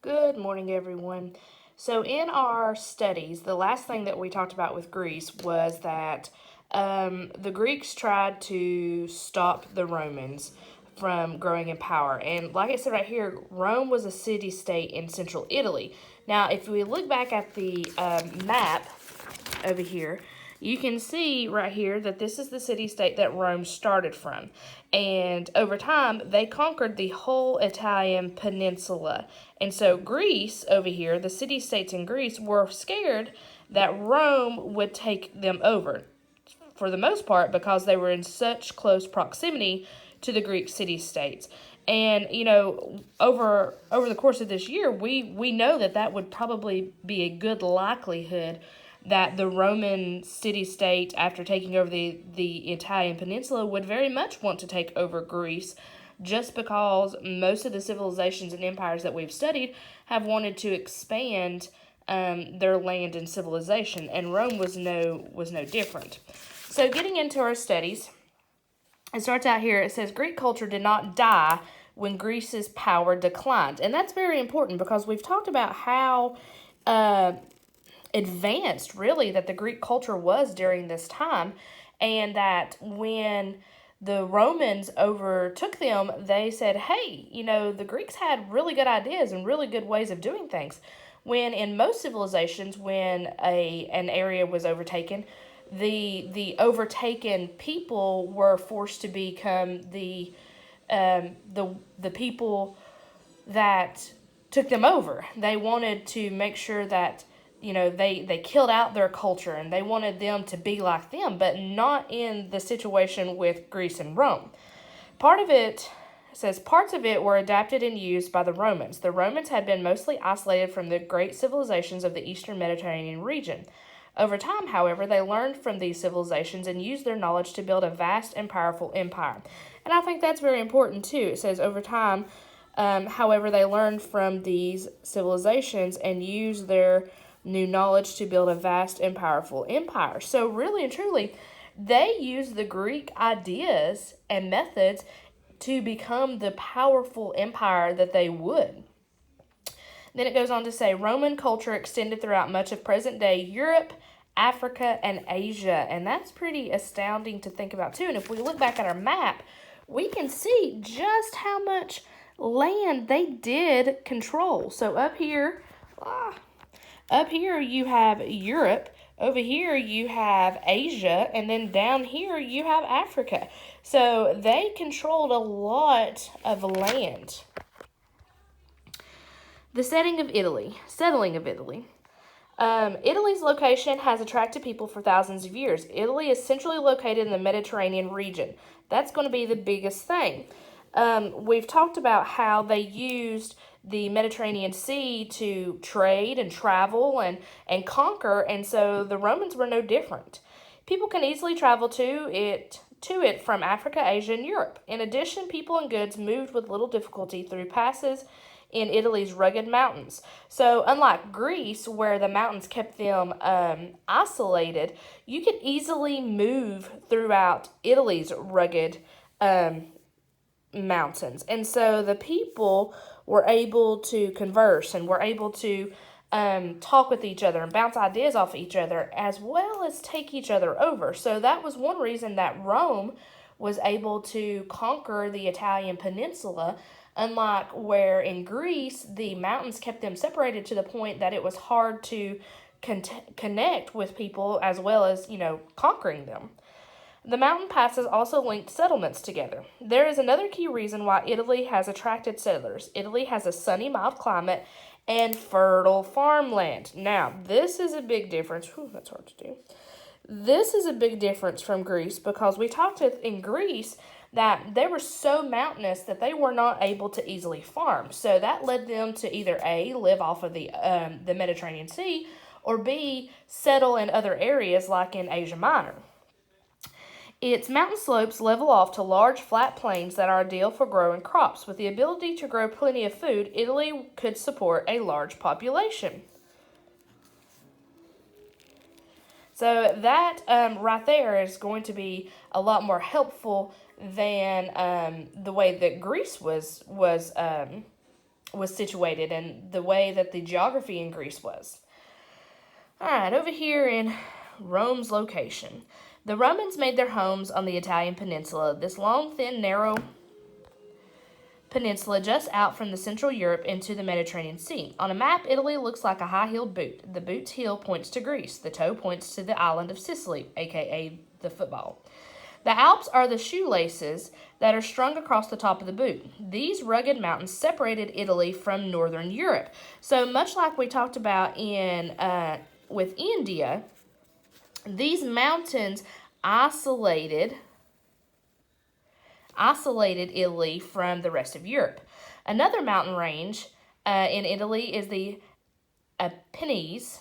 Good morning, everyone. So, in our studies, the last thing that we talked about with Greece was that the Greeks tried to stop the Romans from growing in power. And, like I said right here, Rome was a city state in central Italy. Now, if we look back at the map over here, you can see right here that this is the city state that Rome started from. And over time, they conquered the whole Italian peninsula. And so, Greece over here, the city states in Greece, were scared that Rome would take them over for the most part because they were in such close proximity to the Greek city states. And over the course of this year, we know that that would probably be a good likelihood that the Roman city state, after taking over the Italian peninsula, would very much want to take over Greece, just because most of the civilizations and empires that we've studied have wanted to expand their land and civilization, and Rome was no different. So, getting into our studies, it starts out here. It says Greek culture did not die when Greece's power declined, and that's very important because we've talked about how advanced, really, that the Greek culture was during this time, and that when the Romans overtook them, they said, hey, the Greeks had really good ideas and really good ways of doing things. When in most civilizations, when an area was overtaken, the overtaken people were forced to become the people that took them over. They wanted to make sure that they killed out their culture, and they wanted them to be like them, but not in the situation with Greece and Rome. Part of it says parts of it were adapted and used by the Romans. The Romans had been mostly isolated from the great civilizations of the Eastern Mediterranean region. Over time, however, they learned from these civilizations and used their knowledge to build a vast and powerful empire. And I think that's very important too. It says over time, however, they learned from these civilizations and used their new knowledge to build a vast and powerful empire. So, really and truly, they used the Greek ideas and methods to become the powerful empire that they would. Then it goes on to say Roman culture extended throughout much of present day Europe, Africa, and Asia. And that's pretty astounding to think about, too. And if we look back at our map, we can see just how much land they did control. So up here you have Europe. Over here you have Asia, and then down here you have Africa. So they controlled a lot of land. The settling of Italy. Italy's location has attracted people for thousands of years. Italy is centrally located in the Mediterranean region. That's going to be the biggest thing. We've talked about how they used the Mediterranean Sea to trade and travel and conquer, and so the Romans were no different. People can easily travel to it from Africa, Asia, and Europe. In addition, people and goods moved with little difficulty through passes in Italy's rugged mountains. So, unlike Greece, where the mountains kept them isolated, you could easily move throughout Italy's rugged mountains. And so the people were able to converse and were able to talk with each other and bounce ideas off each other, as well as take each other over. So that was one reason that Rome was able to conquer the Italian peninsula, unlike where in Greece the mountains kept them separated to the point that it was hard to connect with people as well as, conquering them. The mountain passes also linked settlements together. There is another key reason why Italy has attracted settlers. Italy has a sunny, mild climate and fertile farmland. Now, this is a big difference. Whew, that's hard to do. This is a big difference from Greece because we talked in Greece that they were so mountainous that they were not able to easily farm. So that led them to either A, live off of the Mediterranean Sea, or B, settle in other areas like in Asia Minor. Its mountain slopes level off to large flat plains that are ideal for growing crops. With the ability to grow plenty of food, Italy could support a large population. So that right there is going to be a lot more helpful than the way that Greece was was situated and the way that the geography in Greece was. All right, over here in Rome's location. The Romans made their homes on the Italian peninsula, this long, thin, narrow peninsula just out from the Central Europe into the Mediterranean Sea. On a map, Italy looks like a high-heeled boot. The boot's heel points to Greece. The toe points to the island of Sicily, aka the football. The Alps are the shoelaces that are strung across the top of the boot. These rugged mountains separated Italy from northern Europe. So much like we talked about with India, these mountains isolated Italy from the rest of Europe. Another mountain range in Italy is the Apennines.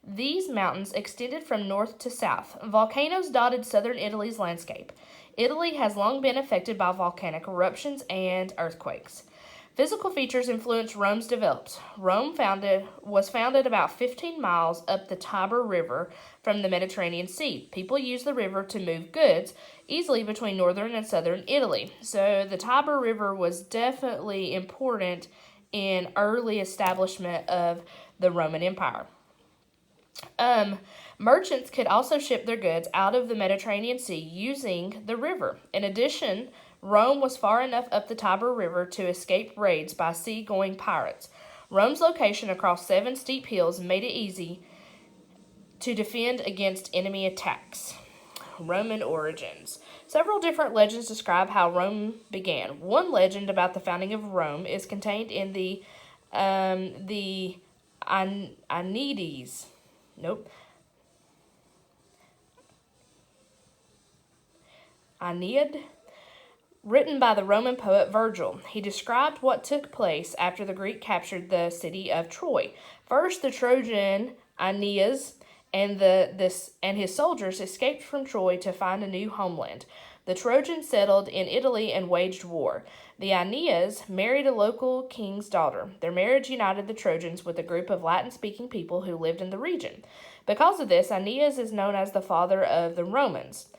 These mountains extended from north to south. Volcanoes dotted southern Italy's landscape. Italy has long been affected by volcanic eruptions and earthquakes. Physical features influenced Rome's development. Rome was founded about 15 miles up the Tiber River from the Mediterranean Sea. People used the river to move goods easily between northern and southern Italy. So the Tiber River was definitely important in early establishment of the Roman Empire. Merchants could also ship their goods out of the Mediterranean Sea using the river. In addition, Rome was far enough up the Tiber River to escape raids by sea-going pirates. Rome's location across 7 steep hills made it easy to defend against enemy attacks. Roman origins. Several different legends describe how Rome began. One legend about the founding of Rome is contained in the Aeneid. Aeneid, written by the Roman poet Virgil. He described what took place after the Greek captured the city of Troy. First, the Trojan Aeneas and his soldiers escaped from Troy to find a new homeland. The Trojans settled in Italy and waged war. The Aeneas married a local king's daughter. Their marriage united the Trojans with a group of Latin-speaking people who lived in the region. Because of this, Aeneas is known as the father of the Romans.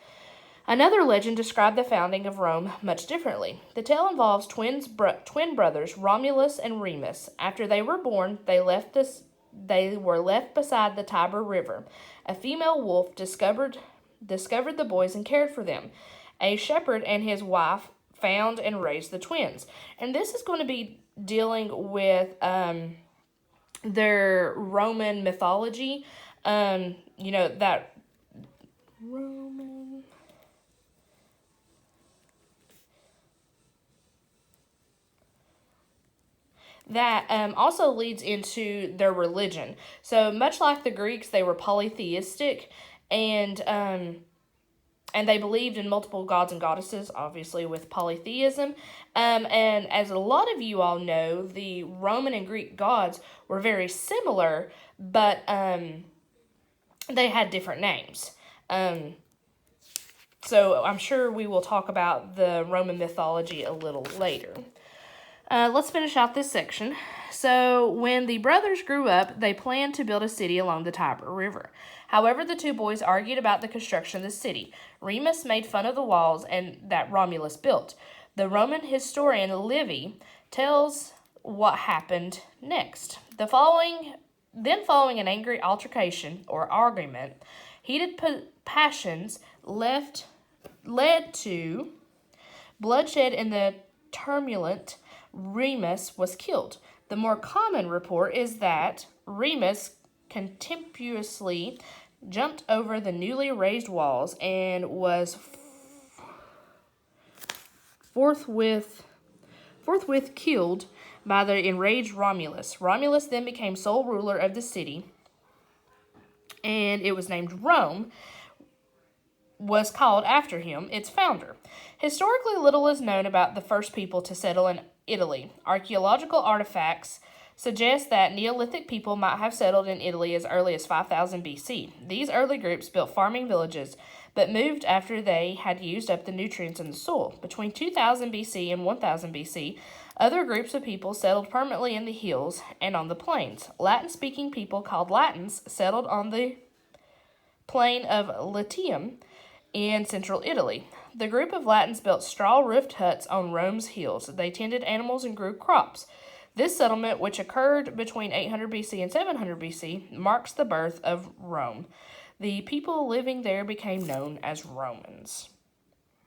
Another legend described the founding of Rome much differently. The tale involves twin brothers Romulus and Remus. After they were born, they were left beside the Tiber River. A female wolf discovered the boys and cared for them. A shepherd and his wife found and raised the twins. And this is going to be dealing with their Roman mythology. That Roman... That also leads into their religion. So much like the Greeks, they were polytheistic, and they believed in multiple gods and goddesses, obviously with polytheism. And as a lot of you all know, the Roman and Greek gods were very similar, but they had different names. So I'm sure we will talk about the Roman mythology a little later. Let's finish out this section. So, when the brothers grew up, they planned to build a city along the Tiber River. However, the two boys argued about the construction of the city. Remus made fun of the walls that Romulus built. The Roman historian Livy tells what happened next. Following an angry altercation or argument, heated passions led to bloodshed in the tumult. Remus was killed. The more common report is that Remus contemptuously jumped over the newly raised walls and was forthwith killed by the enraged Romulus. Romulus then became sole ruler of the city, and it was named Rome, was called after him, its founder. Historically, little is known about the first people to settle in Italy. Archaeological artifacts suggest that Neolithic people might have settled in Italy as early as 5000 BC. These early groups built farming villages, but moved after they had used up the nutrients in the soil. Between 2000 BC and 1000 BC, other groups of people settled permanently in the hills and on the plains. Latin-speaking people called Latins settled on the plain of Latium in central Italy. The group of Latins built straw-roofed huts on Rome's hills. They tended animals and grew crops. This settlement, which occurred between 800 BC and 700 BC, marks the birth of Rome. The people living there became known as Romans.